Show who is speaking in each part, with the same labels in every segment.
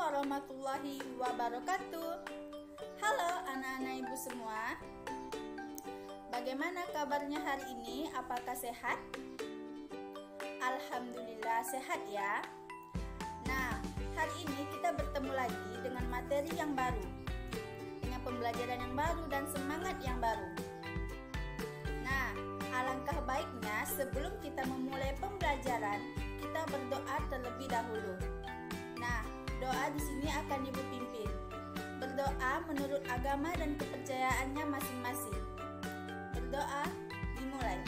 Speaker 1: warahmatullahi wabarakatuh. Halo anak-anak ibu semua. Bagaimana kabarnya hari ini? Apakah sehat? Alhamdulillah sehat ya. Nah, hari ini kita bertemu lagi dengan materi yang baru, dengan pembelajaran yang baru dan semangat yang baru. Nah, alangkah baiknya sebelum kita memulai pembelajaran, kita berdoa terlebih dahulu. Nah, doa di sini akan ibu pimpin. Berdoa menurut agama dan kepercayaannya masing-masing. Berdoa dimulai.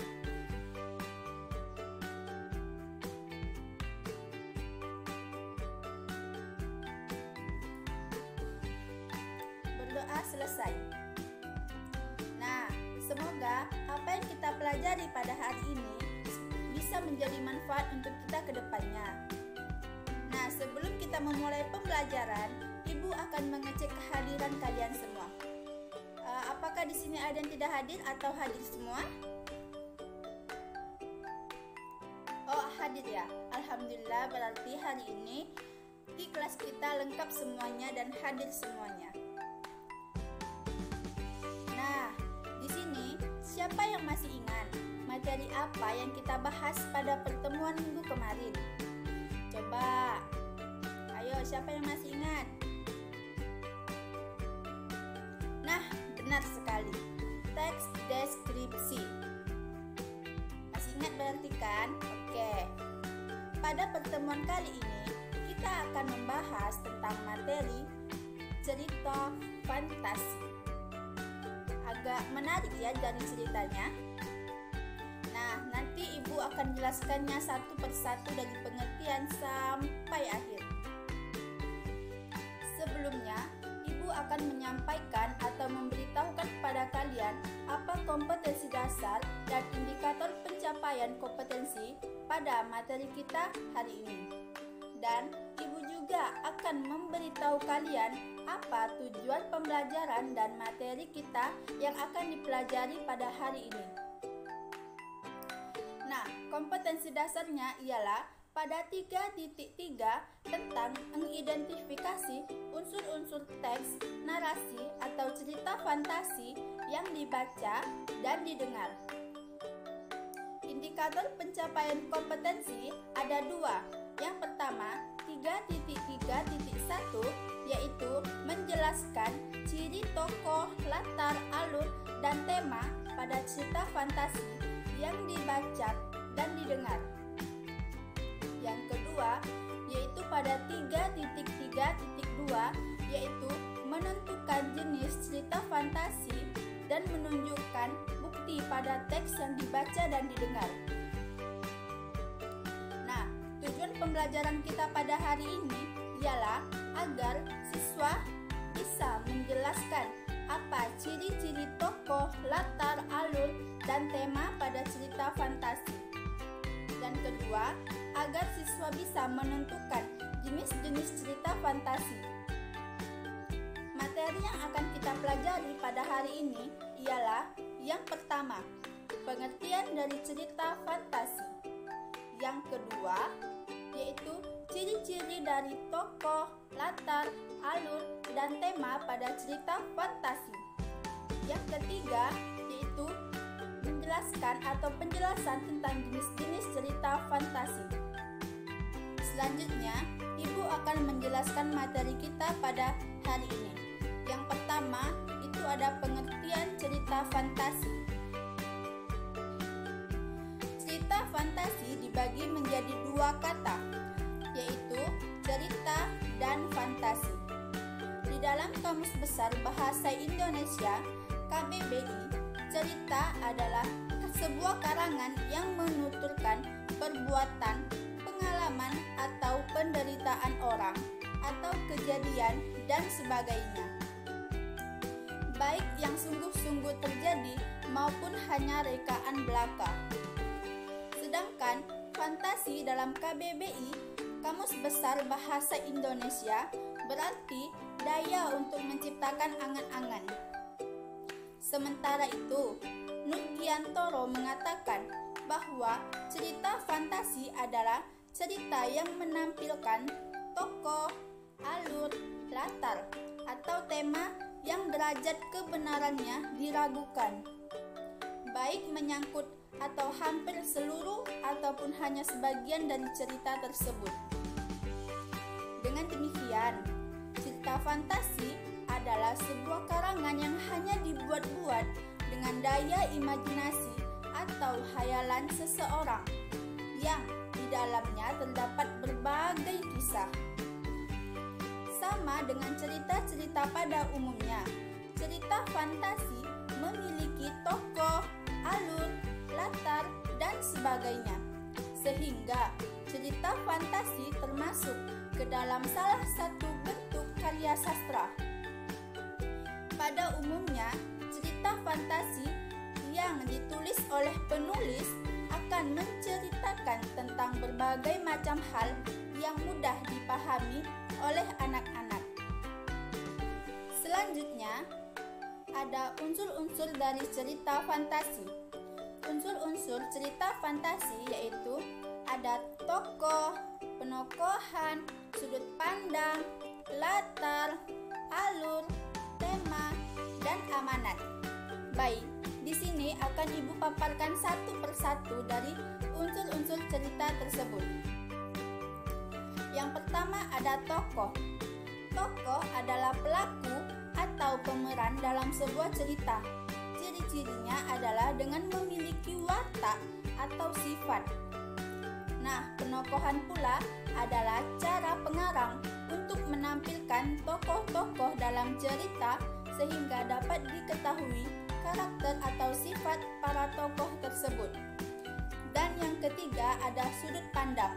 Speaker 1: Berdoa selesai. Nah, semoga apa yang kita pelajari pada hari ini bisa menjadi manfaat untuk kita ke depannya. Nah, sebelum kita memulai pembelajaran, Ibu akan mengecek kehadiran kalian semua. Apakah di sini ada yang tidak hadir atau hadir semua? Oh, hadir ya. Alhamdulillah, berarti hari ini di kelas kita lengkap semuanya dan hadir semuanya. Nah, di sini siapa yang masih ingat materi apa yang kita bahas pada pertemuan minggu kemarin? Coba, ayo siapa yang masih ingat? Nah, benar sekali, teks deskripsi. Masih ingat berarti kan? Oke. Pada pertemuan kali ini, kita akan membahas tentang materi cerita fantasi. Agak menarik ya dari ceritanya. Nah, nanti Ibu akan jelaskannya satu persatu dari pengertian sampai akhir. Sebelumnya, Ibu akan menyampaikan atau memberitahukan kepada kalian apa kompetensi dasar dan indikator pencapaian kompetensi pada materi kita hari ini. Dan Ibu juga akan memberitahu kalian apa tujuan pembelajaran dan materi kita yang akan dipelajari pada hari ini. Nah, kompetensi dasarnya ialah pada 3.3 tentang mengidentifikasi unsur-unsur teks, narasi, atau cerita fantasi yang dibaca dan didengar. Indikator pencapaian kompetensi ada dua. Yang pertama, 3.3.1 yaitu menjelaskan ciri tokoh, latar, alur, dan tema pada cerita fantasi yang dibaca dan didengar. Yang kedua, yaitu pada 3.3.2 yaitu menentukan jenis cerita fantasi dan menunjukkan bukti pada teks yang dibaca dan didengar. Nah, tujuan pembelajaran kita pada hari ini ialah agar siswa bisa menjelaskan apa ciri-ciri tokoh, latar, alur, dan tema pada cerita fantasi. Dan kedua, agar siswa bisa menentukan jenis-jenis cerita fantasi. Materi yang akan kita pelajari pada hari ini ialah yang pertama, pengertian dari cerita fantasi. Yang kedua, yaitu ciri-ciri dari tokoh, latar, alur, dan tema pada cerita fantasi. Yang ketiga, yaitu menjelaskan atau penjelasan tentang jenis-jenis cerita fantasi. Selanjutnya, Ibu akan menjelaskan materi kita pada hari ini. Yang pertama, itu ada pengertian cerita fantasi. Cerita fantasi dibagi menjadi dua kata, yaitu cerita dan fantasi. Di dalam Kamus Besar Bahasa Indonesia (KBBI), cerita adalah sebuah karangan yang menuturkan perbuatan, pengalaman, atau penderitaan orang atau kejadian dan sebagainya, baik yang sungguh-sungguh terjadi maupun hanya rekaan belaka. Sedangkan fantasi dalam KBBI, Kamus Besar Bahasa Indonesia, berarti daya untuk menciptakan angan-angan. Sementara itu, Nurgiantoro mengatakan bahwa cerita fantasi adalah cerita yang menampilkan tokoh, alur, latar, atau tema yang derajat kebenarannya diragukan, baik menyangkut atau hampir seluruh ataupun hanya sebagian dari cerita tersebut. Dengan demikian, cerita fantasi adalah sebuah karangan yang hanya dibuat-buat dengan daya imajinasi atau khayalan seseorang yang di dalamnya terdapat berbagai kisah. Sama dengan cerita-cerita pada umumnya, cerita fantasi memiliki tokoh, alur, latar, dan sebagainya. Sehingga cerita fantasi termasuk ke dalam salah satu bentuk karya sastra. Pada umumnya, cerita fantasi yang ditulis oleh penulis akan menceritakan tentang berbagai macam hal yang mudah dipahami oleh anak-anak. Selanjutnya, ada unsur-unsur dari cerita fantasi. Unsur-unsur cerita fantasi yaitu ada tokoh, penokohan, sudut pandang, latar, alur, tema, dan amanat. Baik, di sini akan Ibu paparkan satu persatu dari unsur-unsur cerita tersebut. Yang pertama ada tokoh. Tokoh adalah pelaku atau pemeran dalam sebuah cerita. Ciri-cirinya adalah dengan memiliki watak atau sifat. Nah, penokohan pula adalah cara pengarang untuk menampilkan tokoh-tokoh dalam cerita sehingga dapat diketahui karakter atau sifat para tokoh tersebut. Dan yang ketiga ada sudut pandang.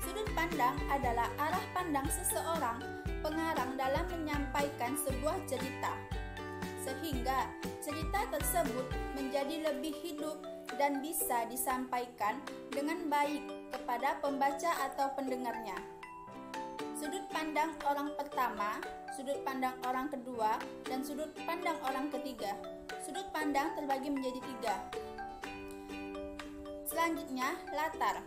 Speaker 1: Sudut pandang adalah arah pandang seseorang pengarang dalam menyampaikan sebuah cerita, sehingga cerita tersebut menjadi lebih hidup dan bisa disampaikan dengan baik kepada pembaca atau pendengarnya. Sudut pandang orang pertama, sudut pandang orang kedua, dan sudut pandang orang ketiga. Sudut pandang terbagi menjadi 3. Selanjutnya, latar.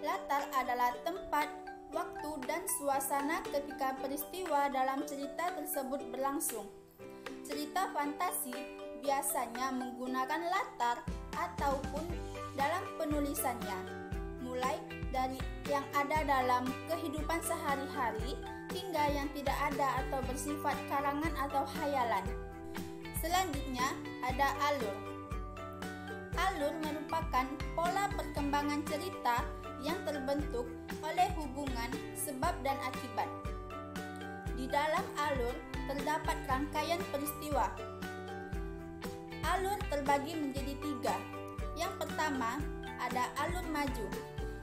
Speaker 1: Latar adalah tempat, waktu, dan suasana ketika peristiwa dalam cerita tersebut berlangsung. Cerita fantasi biasanya menggunakan latar ataupun dalam penulisannya, mulai dari yang ada dalam kehidupan sehari-hari hingga yang tidak ada atau bersifat karangan atau khayalan. Selanjutnya ada alur. Alur merupakan pola perkembangan cerita yang terbentuk oleh hubungan sebab dan akibat. Di dalam alur terdapat rangkaian peristiwa. Alur terbagi menjadi 3. Yang pertama ada alur maju,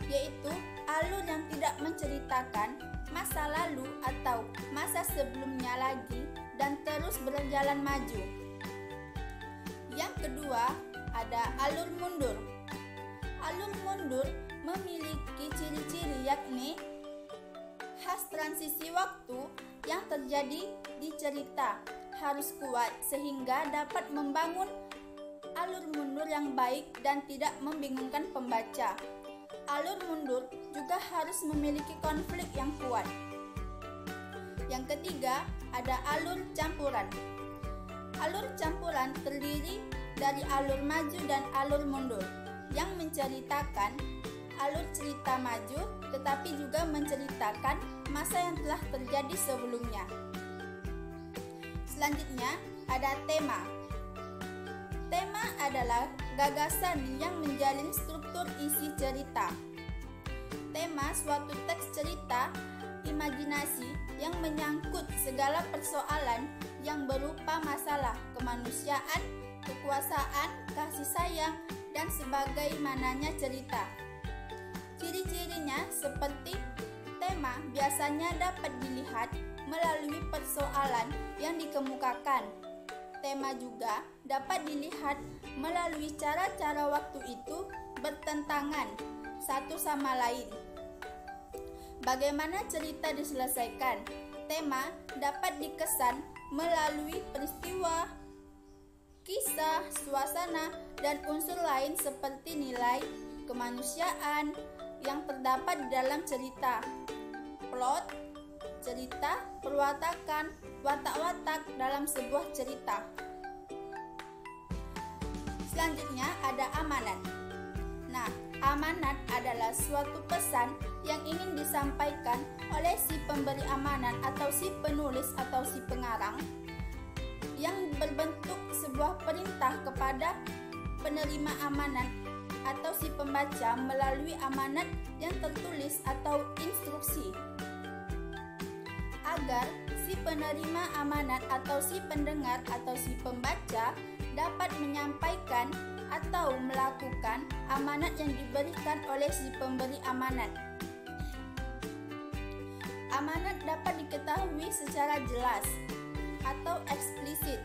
Speaker 1: yaitu alur yang tidak menceritakan masa lalu atau masa sebelumnya lagi dan terus berjalan maju. Yang kedua ada alur mundur. Alur mundur memiliki ciri-ciri yakni khas transisi waktu yang terjadi di cerita harus kuat sehingga dapat membangun alur mundur yang baik dan tidak membingungkan pembaca. Alur mundur juga harus memiliki konflik yang kuat. Yang ketiga ada alur campuran. Alur campuran terdiri dari alur maju dan alur mundur yang menceritakan alur cerita maju tetapi juga menceritakan masa yang telah terjadi sebelumnya. Selanjutnya ada tema. Tema adalah gagasan yang menjalin struktur isi cerita. Tema suatu teks cerita imajinasi yang menyangkut segala persoalan yang berupa masalah kemanusiaan, kekuasaan, kasih sayang, dan sebagaimananya cerita. Ciri-cirinya seperti tema biasanya dapat dilihat melalui persoalan yang dikemukakan. Tema juga dapat dilihat melalui cara-cara waktu itu bertentangan satu sama lain. Bagaimana cerita diselesaikan? Tema dapat dikesan melalui peristiwa, kisah, suasana, dan unsur lain seperti nilai kemanusiaan yang terdapat di dalam cerita. plot, cerita, perwatakan, watak-watak dalam sebuah cerita. Selanjutnya ada amanat. Nah, amanat adalah suatu pesan yang ingin disampaikan oleh si pemberi amanat atau si penulis atau si pengarang yang berbentuk sebuah perintah kepada penerima amanat atau si pembaca melalui amanat yang tertulis atau instruksi, agar si penerima amanat atau si pendengar atau si pembaca dapat menyampaikan atau melakukan amanat yang diberikan oleh si pemberi amanat. Amanat dapat diketahui secara jelas atau eksplisit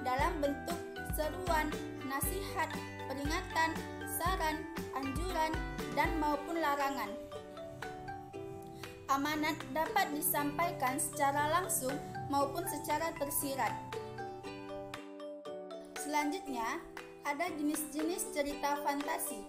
Speaker 1: dalam bentuk seruan, nasihat, peringatan, saran, anjuran, dan maupun larangan. Amanat dapat disampaikan secara langsung maupun secara tersirat. Selanjutnya, ada jenis-jenis cerita fantasi.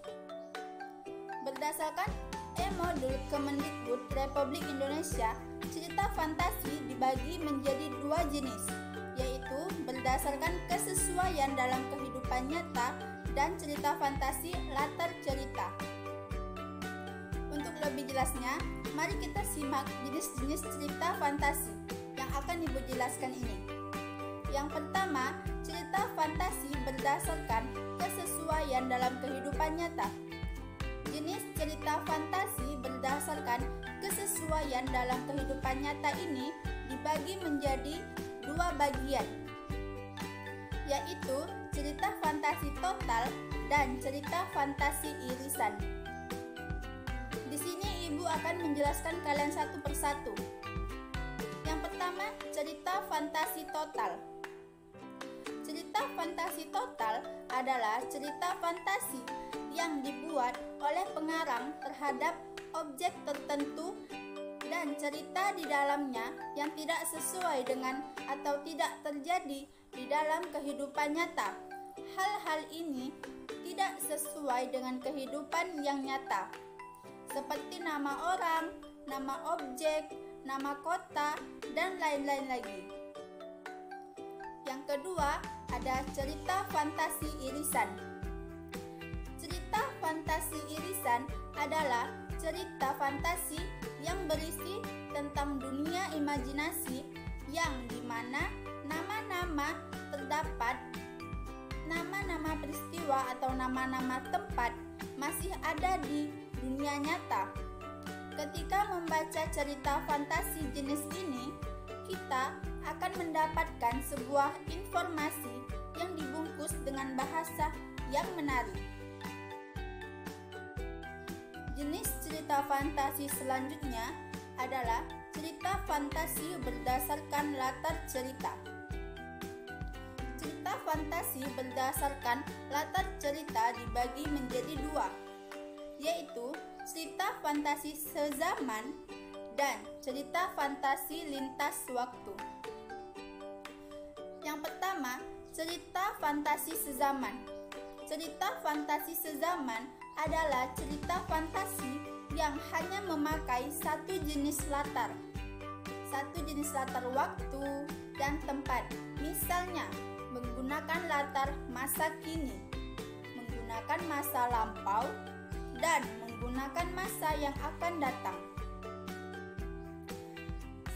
Speaker 1: Berdasarkan E-Modul Kemendikbud Republik Indonesia, cerita fantasi dibagi menjadi dua jenis, yaitu berdasarkan kesesuaian dalam kehidupan nyata dan cerita fantasi latar cerita. Untuk lebih jelasnya, mari kita simak jenis-jenis cerita fantasi yang akan Ibu jelaskan ini. Yang pertama, cerita fantasi berdasarkan kesesuaian dalam kehidupan nyata. Jenis cerita fantasi berdasarkan kesesuaian dalam kehidupan nyata ini dibagi menjadi dua bagian, yaitu cerita fantasi total dan cerita fantasi irisan. Di sini Ibu akan menjelaskan kalian satu persatu. Yang pertama, cerita fantasi total. Cerita fantasi total adalah cerita fantasi yang dibuat oleh pengarang terhadap objek tertentu dan cerita di dalamnya yang tidak sesuai dengan atau tidak terjadi di dalam kehidupan nyata. Hal-hal ini tidak sesuai dengan kehidupan yang nyata, seperti nama orang, nama objek, nama kota, dan lain-lain lagi. Yang kedua, ada cerita fantasi irisan. Cerita fantasi irisan adalah cerita fantasi yang berisi tentang dunia imajinasi yang dimana nama-nama terdapat nama-nama peristiwa atau nama-nama tempat masih ada di dunia nyata. Ketika membaca cerita fantasi jenis ini, kita akan mendapatkan sebuah informasi yang dibungkus dengan bahasa yang menarik. Jenis cerita fantasi selanjutnya adalah cerita fantasi berdasarkan latar cerita. Cerita fantasi berdasarkan latar cerita dibagi menjadi dua, yaitu cerita fantasi sezaman dan cerita fantasi lintas waktu. Yang pertama, cerita fantasi sezaman. Cerita fantasi sezaman adalah cerita fantasi yang hanya memakai satu jenis latar waktu dan tempat. Misalnya, menggunakan latar masa kini, menggunakan masa lampau, dan menggunakan masa yang akan datang.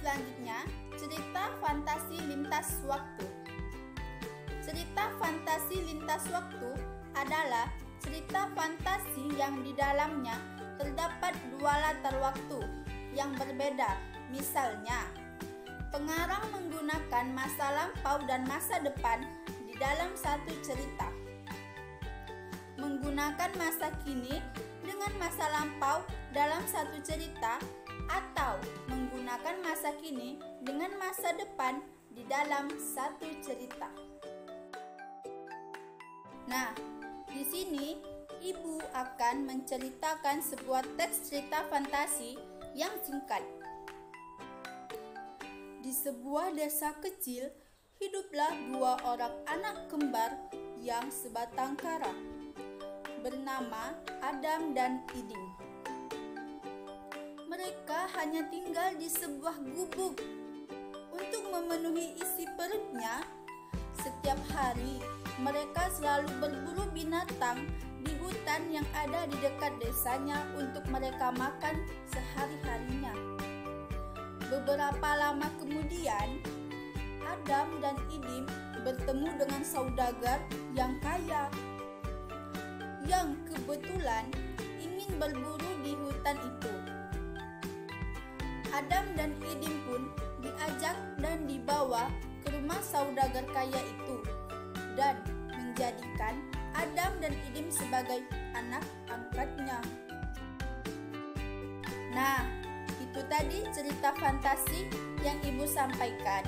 Speaker 1: Selanjutnya, cerita fantasi lintas waktu. Cerita fantasi lintas waktu adalah cerita fantasi yang di dalamnya terdapat dua latar waktu yang berbeda. Misalnya, pengarang menggunakan masa lampau dan masa depan di dalam satu cerita, menggunakan masa kini dengan masa lampau dalam satu cerita, atau menggunakan masa kini dengan masa depan di dalam satu cerita. Nah, di sini Ibu akan menceritakan sebuah teks cerita fantasi yang singkat. Di sebuah desa kecil, hiduplah dua orang anak kembar yang sebatang kara, bernama Adam dan Iding. mereka hanya tinggal di sebuah gubuk. Untuk memenuhi isi perutnya, setiap hari mereka selalu berburu binatang di hutan yang ada di dekat desanya untuk mereka makan sehari-harinya. Beberapa lama kemudian, Adam dan Idim bertemu dengan saudagar yang kaya yang kebetulan ingin berburu di hutan itu. Adam dan Idim pun diajak dan dibawa ke rumah saudagar kaya itu dan menjadikan Adam dan Idim sebagai anak angkatnya. Nah, itu tadi cerita fantasi yang Ibu sampaikan.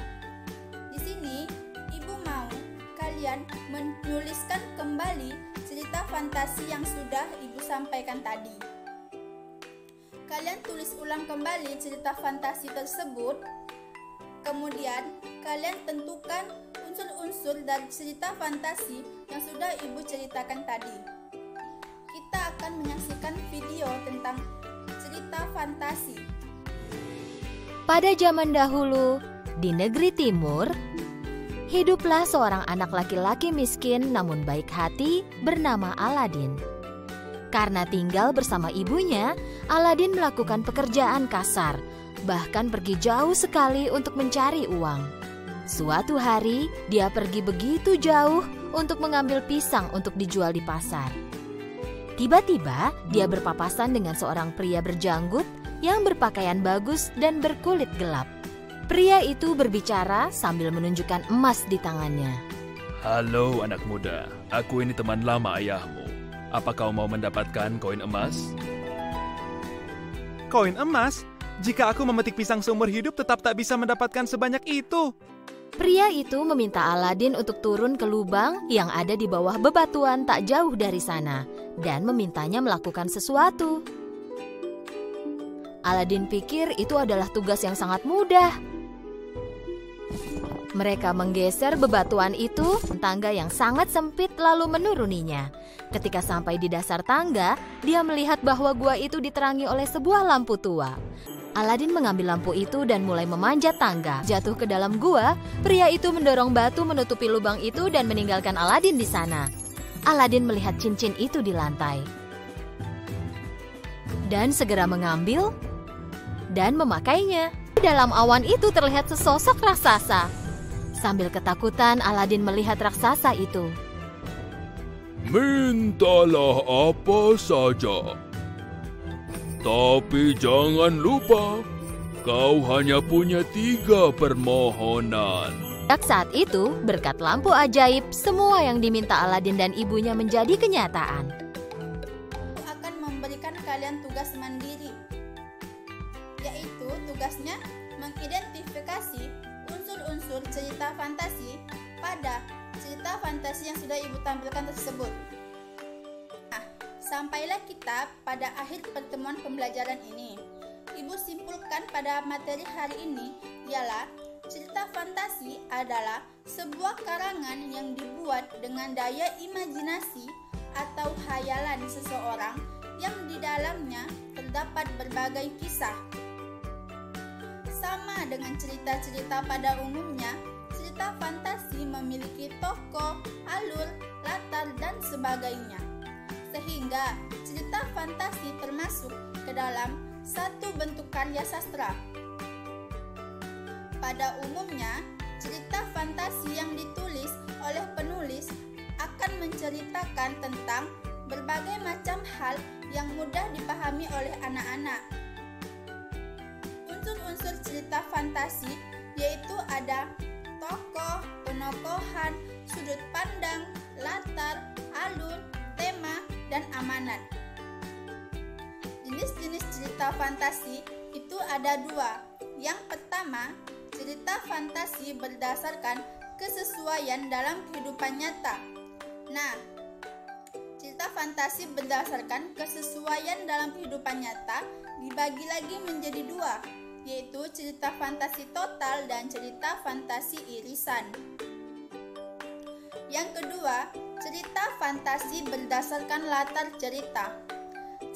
Speaker 1: Di sini Ibu mau kalian menuliskan kembali cerita fantasi yang sudah Ibu sampaikan tadi. Kalian tulis ulang kembali cerita fantasi tersebut. Kemudian kalian tentukan unsur-unsur dari cerita fantasi yang sudah Ibu ceritakan tadi. Kita akan menyaksikan video tentang cerita fantasi.
Speaker 2: Pada zaman dahulu, di negeri timur, hiduplah seorang anak laki-laki miskin namun baik hati bernama Aladin. Karena tinggal bersama ibunya, Aladin melakukan pekerjaan kasar, bahkan pergi jauh sekali untuk mencari uang. Suatu hari, dia pergi begitu jauh untuk mengambil pisang untuk dijual di pasar. Tiba-tiba, dia berpapasan dengan seorang pria berjanggut yang berpakaian bagus dan berkulit gelap. Pria itu berbicara sambil menunjukkan emas di tangannya.
Speaker 3: Halo anak muda, aku ini teman lama ayahmu. Apa kau mau mendapatkan koin emas?
Speaker 4: Koin emas? Jika aku memetik pisang seumur hidup tetap tak bisa mendapatkan sebanyak itu.
Speaker 2: Pria itu meminta Aladin untuk turun ke lubang yang ada di bawah bebatuan tak jauh dari sana dan memintanya melakukan sesuatu. Aladin pikir itu adalah tugas yang sangat mudah. Mereka menggeser bebatuan itu, tangga yang sangat sempit lalu menuruninya. Ketika sampai di dasar tangga, dia melihat bahwa gua itu diterangi oleh sebuah lampu tua. Aladin mengambil lampu itu dan mulai memanjat tangga. Jatuh ke dalam gua, pria itu mendorong batu menutupi lubang itu dan meninggalkan Aladin di sana. Aladin melihat cincin itu di lantai dan segera mengambil dan memakainya. Di dalam awan itu terlihat sesosok raksasa. Sambil ketakutan, Aladin melihat raksasa itu.
Speaker 3: Mintalah apa saja. Tapi jangan lupa, kau hanya punya 3 permohonan.
Speaker 2: Saat itu, berkat lampu ajaib, semua yang diminta Aladin dan ibunya menjadi kenyataan.
Speaker 1: Aku akan memberikan kalian tugas mandiri, yaitu tugasnya mengidentifikasi unsur-unsur cerita fantasi pada cerita fantasi yang sudah Ibu tampilkan tersebut. Nah, sampailah kita pada akhir pertemuan pembelajaran ini. Ibu simpulkan pada materi hari ini ialah cerita fantasi adalah sebuah karangan yang dibuat dengan daya imajinasi atau khayalan seseorang yang di dalamnya terdapat berbagai kisah. Sama dengan cerita-cerita pada umumnya, cerita fantasi memiliki tokoh, alur, latar, dan sebagainya. Sehingga cerita fantasi termasuk ke dalam satu bentuk karya sastra. Pada umumnya, cerita fantasi yang ditulis oleh penulis akan menceritakan tentang berbagai macam hal yang mudah dipahami oleh anak-anak. Unsur-unsur cerita fantasi yaitu ada tokoh, penokohan, sudut pandang, latar, alur, tema, dan amanat. Jenis-jenis cerita fantasi itu ada 2. Yang pertama, cerita fantasi berdasarkan kesesuaian dalam kehidupan nyata. Nah, cerita fantasi berdasarkan kesesuaian dalam kehidupan nyata dibagi lagi menjadi 2, yaitu cerita fantasi total dan cerita fantasi irisan. Yang kedua, cerita fantasi berdasarkan latar cerita.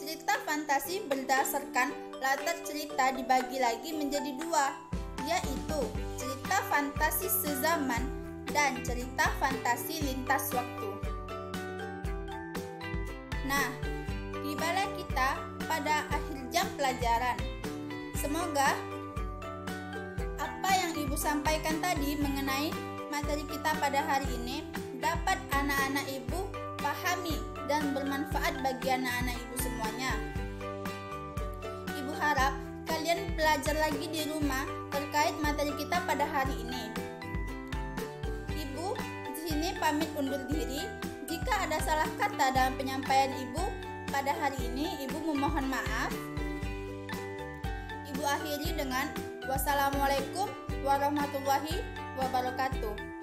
Speaker 1: Cerita fantasi berdasarkan latar cerita dibagi lagi menjadi dua, yaitu cerita fantasi sezaman dan cerita fantasi lintas waktu. Nah, tibalah kita pada akhir jam pelajaran. Semoga apa yang Ibu sampaikan tadi mengenai materi kita pada hari ini dapat anak-anak Ibu pahami dan bermanfaat bagi anak-anak Ibu semuanya. Ibu harap kalian belajar lagi di rumah terkait materi kita pada hari ini. Ibu di sini pamit undur diri. Jika ada salah kata dalam penyampaian Ibu pada hari ini, Ibu memohon maaf. Ibu akhiri dengan wassalamualaikum warahmatullahi wabarakatuh.